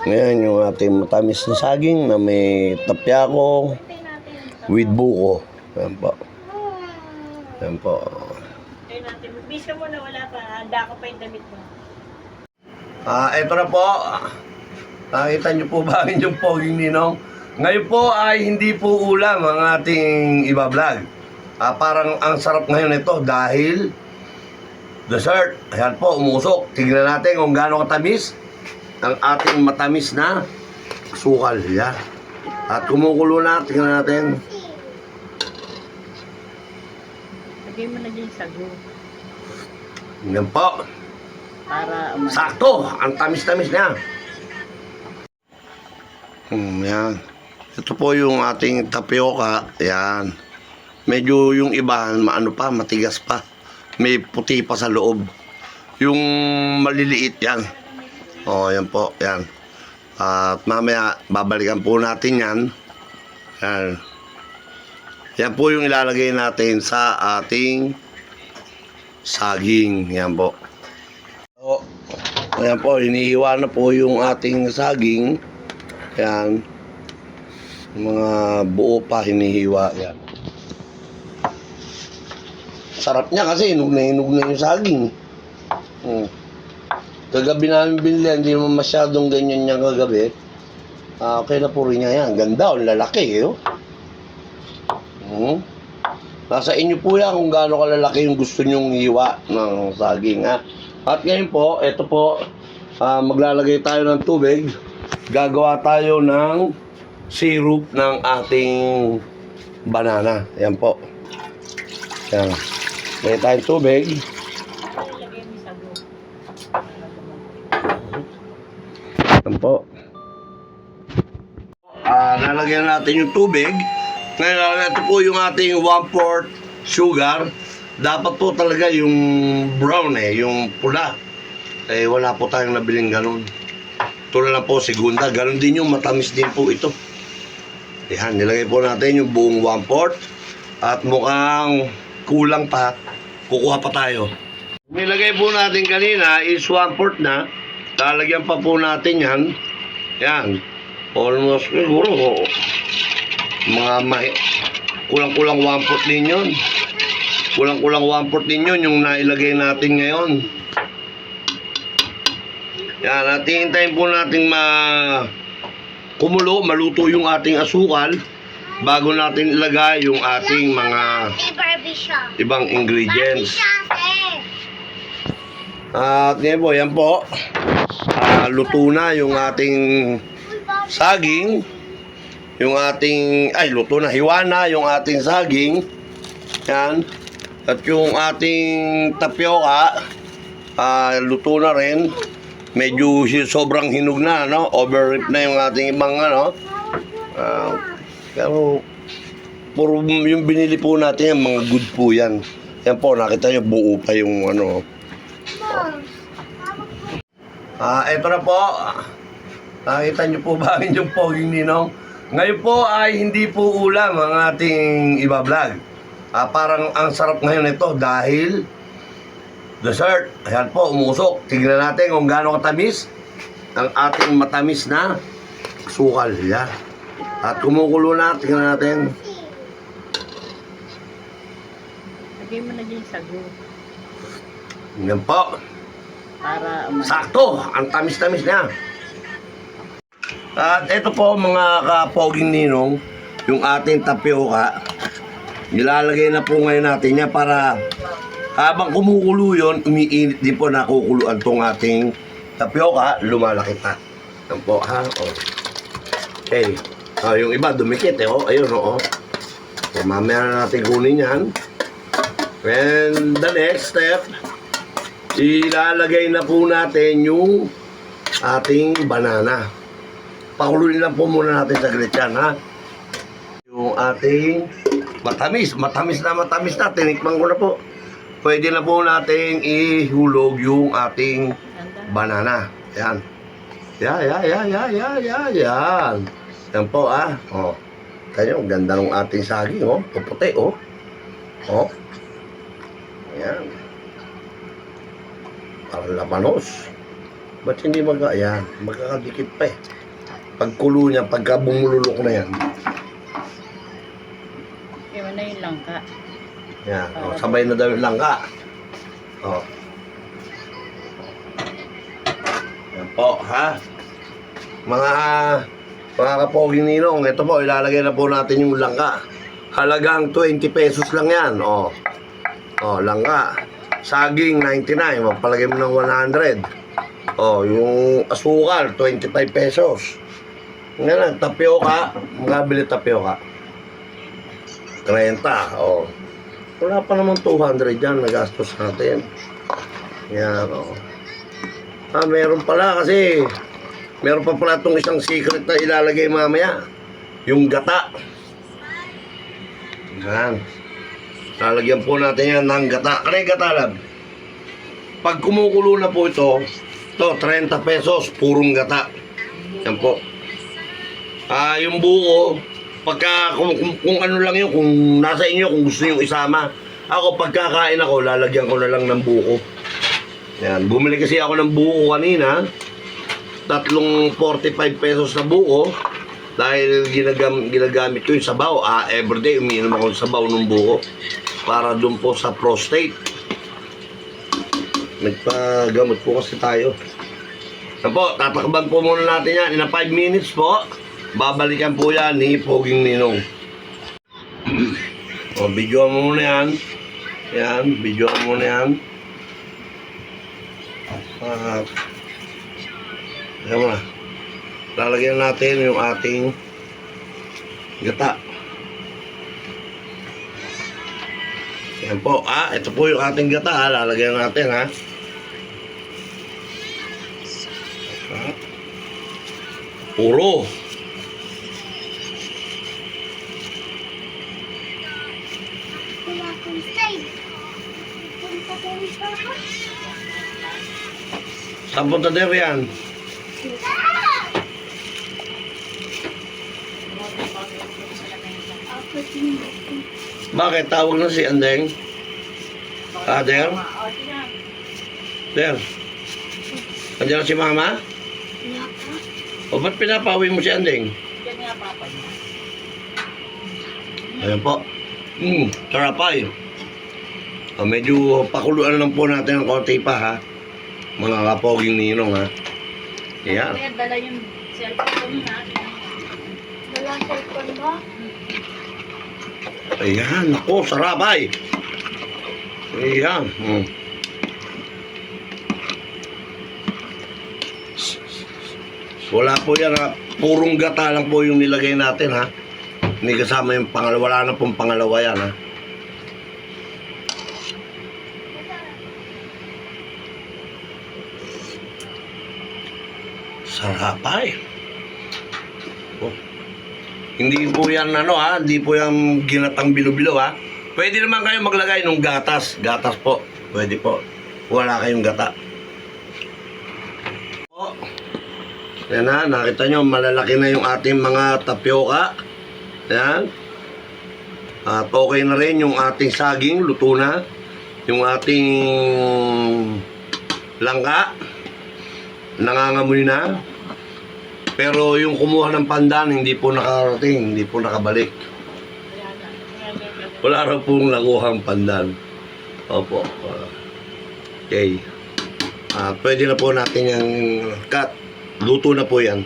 Ngayon yung ating matamis na saging na may tapyako with buko. Ayan po. Ayan po. Ayun natin. Bis ka muna, wala pa. Handa ko pa yung damit mo. Ito na po. Nakita niyo po ba ang inyong poging ninong? Ngayon po ay hindi po ulam ang ating iba-vlog. Parang ang sarap ngayon ito dahil dessert. Ayan po, umusok. Tignan natin kung gaano katamis ang ating matamis na sukal. Yan. At kumukulo na. Tignan natin. Lagay mo na dyan sa sago. Yan po. Para Sakto. Ang tamis-tamis niya. Yan. Ito po yung ating tapioca. Yan. Medyo yung iba, maano pa, matigas pa. May puti pa sa loob. Yung maliliit yan. Yan po. Yan. At mamaya, babalikan po natin yan. Yan. Yan po yung ilalagay natin sa ating saging. Yan po. Ayan po, hinihiwa na po yung ating saging. Yan. Mga buo pa hinihiwa. Yan. Sarap niya kasi hinog na yung saging. Kagabi namin binili, hindi naman masyadong ganyan niya kagabi. Okay na po rin niya yan. Ganda, lalaki eh. Nasa inyo po yan kung gaano kalalaki yung gusto nyong hiwa ng saging. At ngayon po, ito po, maglalagay tayo ng tubig. Gagawa tayo ng syrup ng ating banana. Yan po. Yan. Lagay tayong tubig. lagay mo sa sago. Yan po. Lalagyan natin yung tubig. Ngayon, ito po yung ating 1/4 sugar. Dapat po talaga yung brown yung pula. Wala po tayong nabiling ganun. Ito na lang po, segunda. Ganun din yung matamis din po ito. Yan, nilagay po natin yung buong 1/4. At mukhang kulang pa. Kukuha pa tayo. Nilagay po natin kanina is 1/4 na. Lalagyan pa po natin yan. Yan. Almost siguro kulang-kulang 1/4 din yun. Kulang-kulang 1/4 din yun yung nailagay natin ngayon. Yan, at hihintayin po natin kumulo, maluto yung ating asukal bago natin ilagay yung ating mga ibang ingredients. At yan po. Luto na yung ating saging. Yung ating, luto na, hiwa na yung ating saging. Yan. At yung ating tapioca, luto na rin. Medyo sobrang hinog na, no? Overrip na yung ating ibang, pero, puro yung binili po natin, yung mga good po yan. Yan po, nakita nyo, buo pa yung, Ito na po. Nakita nyo po ba ang inyong poging ninong? Ngayon po ay hindi po ulam ang ating iba-vlog. Parang ang sarap ngayon ito dahil dessert. Ayan po, umusok. Tignan natin kung gaano katamis ang ating matamis na sukal. Yan. At kumukulo na. Tignan natin. Lagay mo na dyan sa sago. Yan po. Para Sakto. Ang tamis-tamis niya. At ito po mga kapoging ninong, yung ating tapioca. Nilalagay na po ngayon natin niya para habang kumukulo yun, umiinit din po, nakukuluan tong ating tapioca, lumalaki pa. Yan po, Okay. Yung iba, dumikit, Ayun, So, mamaya na natin kunin yan. And the next step, ilalagay na po natin yung ating banana. Pakuluin lang po muna natin saglit yan, Yung ating matamis na, tinikman ko na po. Pwede na po natin ihulog yung ating banana. Yan. Yan. Yan po, Kaya ang ganda ng ating saging, puputi, Ayan. Parang labanos. Ba't hindi ayan, magkakadikit pa eh. Pagkulo niya, pagka bumululok na yan. Iwan na yung langka. Yan, sabay na daw yung langka. Oh. Yan po, ha? Mga kapoging ninong, ito po, ilalagay na po natin yung langka. Halagang 20 pesos lang yan, oh. Oh, langka. Saging, 99, magpalagay mo ng 100. Oh, yung asukal, 25 pesos. Ngayon, tapioka, magabili tapioka. 30, oh. Wala pa naman 200 dyan, nagastos natin. Yan, oh. Meron pala kasi, meron pa pala itong isang secret na ilalagay mamaya. Yung gata. Yan. Lalagyan po natin yan ng gata. Ano yung gata lang? Pag kumukulo na po ito, 30 pesos, purong gata. Yan po. Yung buko, pagka, kung ano lang yun, kung nasa inyo, kung gusto nyo isama. Ako, pagkakain ako, lalagyan ko na lang ng buko. Yan, bumili kasi ako ng buko kanina. 45 pesos na buko. Dahil ginagamit ko yung sabaw. Everyday, umiinom ako ng sabaw ng buko. Para dun po sa prostate. Nagpagamot po kasi tayo. Yan po, tatakban po muna natin yan. In 5 minutes po. Babalikan po yan ni Poging Ninong. O, videoan mo muna yan. Yan, videoan mo muna yan. Ayan mo na. Lalagyan natin yung ating gata. Yan po. Ito po yung ating gata. Lalagyan natin, ha. Puro. Saan punta din yan? Bakit? Tawag na si Andeng? Der? Der? Andiyan na si Mama? O ba't pinapawi mo si Andeng? Yan nga, papa. Ayan po. Sarap ay. Medyo pakuluan lang po natin ng konti pa, ha. Mga kapoging ninong, ha. Ayan. Kaya dala yung cellphone na. Dala cellphone ba? Ayan, ako, sarap ay. Ayan. Wala po yan, ha. Purong gata lang po yung nilagay natin, ha. Hindi kasama yung pangalawa. Wala na pong pangalawa yan, ha. Sarap ay. Oh. Hindi po yan hindi po yan ginatang bilo-bilo, ha. Pwede naman kayo maglagay ng gatas. Gatas po. Pwede po. Wala kayong gata. Oh. Yan na, nakita nyo, malalaki na yung ating mga tapioka. Yan. At okay na rin yung ating saging, luto na. Yung ating langka, nangangamoy na. Pero yung kumuha ng pandan, hindi po nakarating, hindi po nakabalik. Wala raw pong nakuhang pandan. Opo. Okay. Pwede na po natin yung cut. Luto na po yan.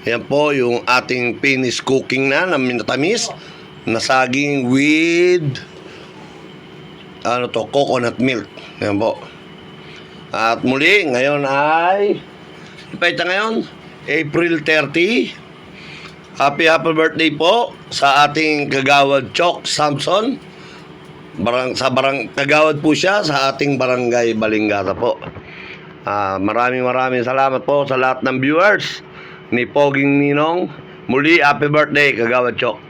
Ayan po yung ating finished cooking na minatamis na saging with coconut milk. Ayan po. At muli, ngayon ay paita ngayon April 30. Happy birthday po sa ating kagawad Chok Samson. Kagawad po siya sa ating barangay Balingara po. Maraming salamat po sa lahat ng viewers ni Poging Ninong. Muli, happy birthday, kagawad Chok.